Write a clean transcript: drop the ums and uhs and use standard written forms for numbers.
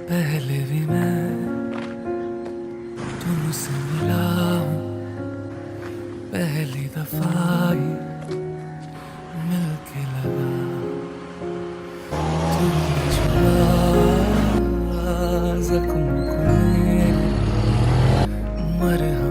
पहले भी मैं तुमसे मिला हूँ, पहली दफा ही मिलके लगा। तुमने छुआ जख्म को मेरे, मरहम